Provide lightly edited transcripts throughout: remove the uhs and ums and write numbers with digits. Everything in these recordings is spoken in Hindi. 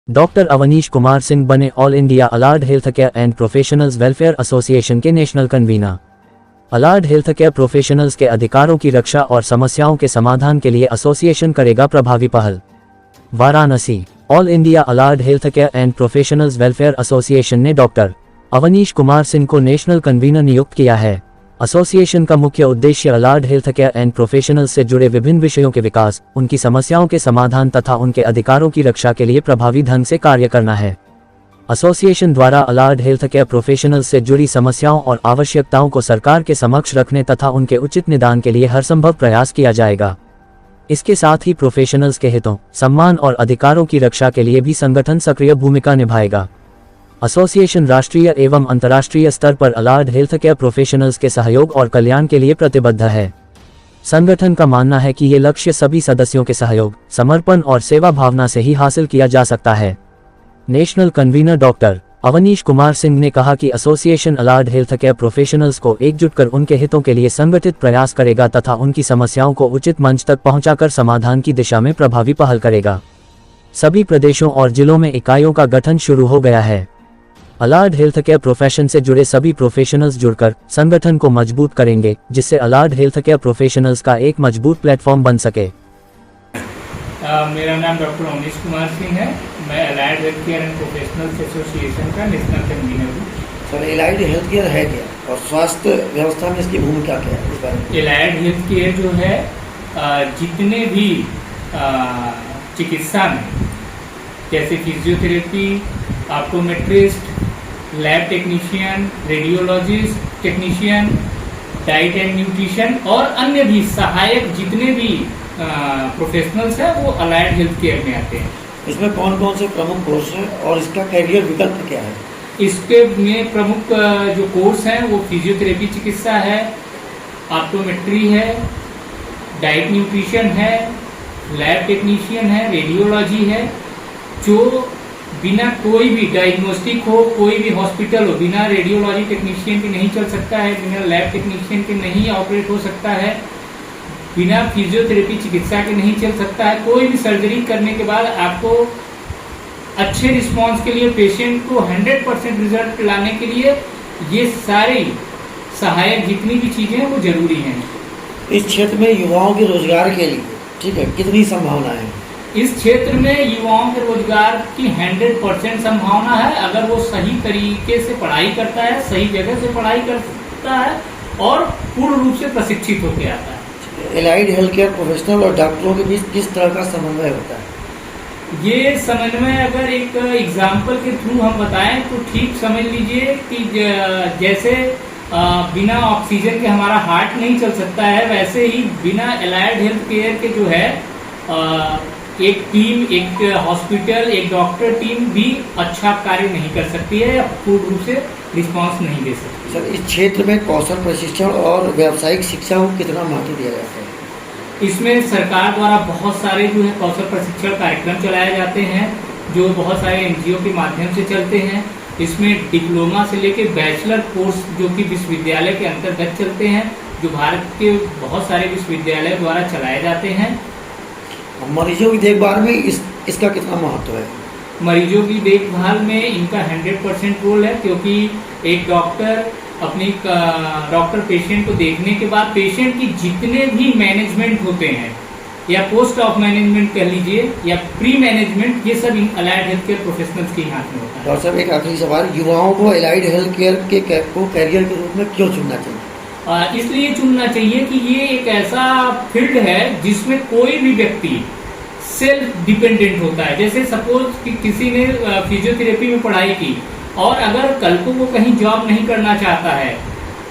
डॉक्टर अवनीश कुमार सिंह बने all India allied health care and professionals welfare association के national convener. Allied health care professionals के अधिकारों की रक्षा और समस्याओं के समाधान के लिए एसोसिएशन करेगा प्रभावी पहल। Varanasi. All India allied health care and professionals welfare association ने डॉक्टर अवनीश कुमार सिंह को नेशनल कन्वीनर नियुक्त किया है। एसोसिएशन का मुख्य उद्देश्य अलार्ड हेल्थ केयर एंड प्रोफेशनल्स से जुड़े विभिन्न विषयों के विकास, उनकी समस्याओं के समाधान तथा उनके अधिकारों की रक्षा के लिए प्रभावी ढंग से कार्य करना है। एसोसिएशन द्वारा अलार्ड हेल्थ केयर प्रोफेशनल्स से जुड़ी समस्याओं और आवश्यकताओं को सरकार के समक्ष रखने तथा उनके उचित निदान के लिए हर संभव प्रयास किया जाएगा। इसके साथ ही प्रोफेशनल्स के हितों, सम्मान और अधिकारों की रक्षा के लिए भी संगठन सक्रिय भूमिका निभाएगा। एसोसिएशन राष्ट्रीय एवं अंतर्राष्ट्रीय स्तर पर अलार्ड हेल्थ केयर प्रोफेशनल्स के सहयोग और कल्याण के लिए प्रतिबद्ध है। संगठन का मानना है कि ये लक्ष्य सभी सदस्यों के सहयोग, समर्पण और सेवा भावना से ही हासिल किया जा सकता है। National convener doctor Avneesh Kumar Singh ने कहा कि association allied health care professionals को एकजुट कर उनके हितों के लिए संगठित प्रयास करेगा तथा उनकी समस्याओं को उचित मंच तक पहुंचाकर समाधान की दिशा में प्रभावी पहल करेगा। सभी प्रदेशों और जिलों में इकाइयों का गठन शुरू हो गया है। अलार्ड हेल्थ केयर प्रोफेशन से जुड़े सभी प्रोफेशनल्स जुड़कर संगठन को मजबूत करेंगे, जिससे अलार्ड हेल्थ केयर प्रोफेशनल्स का एक मजबूत प्लेटफॉर्म बन सके। मेरा नाम डॉक्टर अवनीश कुमार सिंह है। मैं allied health care and professionals association का नेशनल कन्वीनर हूँ। सर, अलाइड हेल्थ केयर है क्या और स्वास्थ्य व्यवस्था में इसकी भूमिका क्या है, इस बारे में? अलाइड हेल्थ केयर जो है, जितने भी चिकित्सा में जैसे physiotherapy, optometrist, lab technician, radiologist technician, diet and nutrition और अन्य भी सहायक जितने भी प्रोफेशनल्स हैं वो अलाइड हेल्थ केयर में आते हैं। इसमें कौन कौन से प्रमुख कोर्स हैं और इसका कैरियर विकल्प क्या है? इसके में प्रमुख जो कोर्स हैं वो फिजियोथेरेपी चिकित्सा है, ऑप्टोमेट्री है, डाइट न्यूट्रिशन है, लैब टेक्नीशियन है, रेडियोलॉजी है। जो बिना कोई भी डायग्नोस्टिक हो, कोई भी हॉस्पिटल हो, बिना रेडियोलॉजी टेक्नीशियन के नहीं चल सकता है, बिना लैब टेक्नीशियन के नहीं ऑपरेट हो सकता है, बिना फिजियोथेरेपी चिकित्सा के नहीं चल सकता है। कोई भी सर्जरी करने के बाद आपको अच्छे रिस्पांस के लिए, पेशेंट को 100% रिजल्ट लाने के लिए ये सारी सहायक जितनी भी चीजें हैं वो जरूरी हैं। इस क्षेत्र में युवाओं के रोजगार के लिए, ठीक है, कितनी संभावना है? इस क्षेत्र में युवाओं के रोजगार की 100% संभावना है, अगर वो सही तरीके से पढ़ाई करता है, सही जगह से पढ़ाई करता है और पूर्ण रूप से प्रशिक्षित होकर आता है। एलाइड हेल्थ केयर प्रोफेशनल और डॉक्टरों के बीच किस तरह का समन्वय होता है? ये समन्वय अगर एक एग्जाम्पल के थ्रू हम बताएं तो ठीक समझ लीजिए कि जैसे बिना ऑक्सीजन के हमारा हार्ट नहीं चल सकता है, वैसे ही बिना एलाइड हेल्थ केयर के जो है एक टीम, एक हॉस्पिटल, एक डॉक्टर टीम भी अच्छा कार्य नहीं कर सकती है या पूर्ण रूप से रिस्पांस नहीं दे सकती। सर, इस क्षेत्र में कौशल प्रशिक्षण और व्यावसायिक शिक्षा को कितना महत्व दिया जाता है? इसमें सरकार द्वारा बहुत सारे जो है कौशल प्रशिक्षण कार्यक्रम चलाए जाते हैं, जो बहुत सारे एनजीओ के माध्यम से चलते हैं। इसमें डिप्लोमा से लेके बैचलर कोर्स जो कि विश्वविद्यालय के अंतर्गत चलते हैं, जो भारत के बहुत सारे विश्वविद्यालय द्वारा चलाए जाते हैं। मरीजों की देखभाल में इसका कितना महत्व है? मरीजों की देखभाल में इनका 100% रोल है, क्योंकि एक डॉक्टर पेशेंट को देखने के बाद पेशेंट की जितने भी मैनेजमेंट होते हैं या पोस्ट ऑफ मैनेजमेंट कह लीजिए या प्री मैनेजमेंट, ये सब अलाइड हेल्थ केयर प्रोफेशनल्स के हाथ में होता है। डॉक्टर साहब, एक आखिरी सवाल, युवाओं को एलाइड हेल्थ केयर को कैरियर के रूप में क्यों चुनना चाहिए? इसलिए चुनना चाहिए कि ये एक ऐसा फील्ड है जिसमें कोई भी व्यक्ति सेल्फ डिपेंडेंट होता है। जैसे सपोज कि किसी ने फिजियोथेरेपी में पढ़ाई की और अगर कल को वो कहीं जॉब नहीं करना चाहता है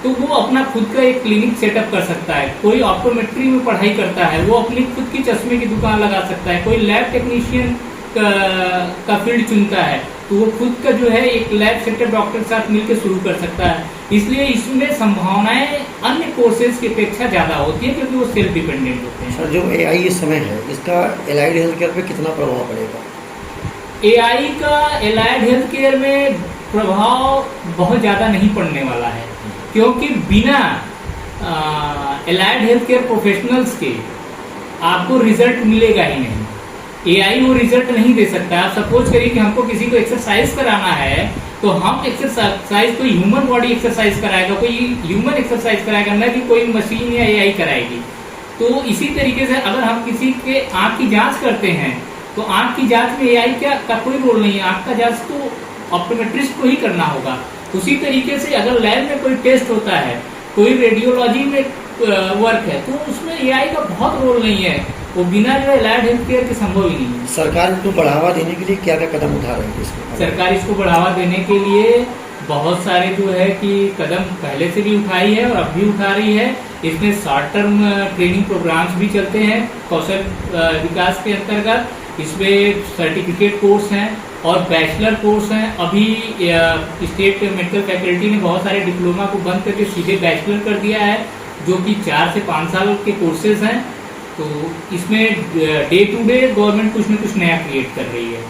तो वो अपना खुद का एक क्लिनिक सेटअप कर सकता है। कोई ऑप्टोमेट्री में पढ़ाई करता है, वो अपनी खुद की चश्मे की दुकान लगा सकता है। कोई लैब टेक्नीशियन का फील्ड चुनता है तो वो खुद का जो है एक लैब सेटअप डॉक्टर के साथ मिलकर शुरू कर सकता है। इसलिए इसमें संभावनाएं अन्य कोर्सेज की अपेक्षा ज्यादा होती है, क्योंकि वो सेल्फ डिपेंडेंट होते हैं। सर, जो AI इस समय है, इसका एलाइड हेल्थ केयर पे कितना प्रभाव पड़ेगा? AI का एलाइड हेल्थ केयर में प्रभाव बहुत ज़्यादा नहीं पड़ने वाला है, क्योंकि बिना एलाइड हेल्थ केयर प्रोफेशनल्स के आपको रिजल्ट मिलेगा ही नहीं। एआई वो रिजल्ट नहीं दे सकता। आप सपोज करिए कि हमको किसी को एक्सरसाइज कराना है, तो हम एक्सरसाइज कोई ह्यूमन बॉडी एक्सरसाइज कराएगा, कोई ह्यूमन एक्सरसाइज कराएगा, न कि कोई मशीन या एआई कराएगी। तो इसी तरीके से अगर हम किसी के आंख की जांच करते हैं, तो आंख की जांच में एआई का कोई रोल नहीं है, आंख का जांच तो ऑप्टोमेट्रिस्ट को ही करना होगा। उसी तरीके से अगर लैब में कोई टेस्ट होता है, कोई रेडियोलॉजी में वर्क है, तो उसमें एआई का बहुत रोल नहीं है, वो बिना जो है अलर्ट हेल्थ केयर के संभव ही नहीं है। सरकार इसको बढ़ावा देने के लिए क्या क्या कदम उठा रही है इसमें? सरकार इसको बढ़ावा देने के लिए बहुत सारे जो है कि कदम पहले से भी उठाई है और अब भी उठा रही है। इसमें शॉर्ट टर्म ट्रेनिंग प्रोग्राम्स भी चलते हैं कौशल विकास के अंतर्गत। इसमें सर्टिफिकेट कोर्स हैं और बैचलर कोर्स हैं। अभी स्टेट मेडिकल फैकल्टी ने बहुत सारे डिप्लोमा को बंद करके सीधे बैचलर कर दिया है, जो कि 4 से 5 साल के कोर्सेज हैं। तो इसमें डे टू डे गवर्नमेंट कुछ न कुछ नया क्रिएट कर रही है।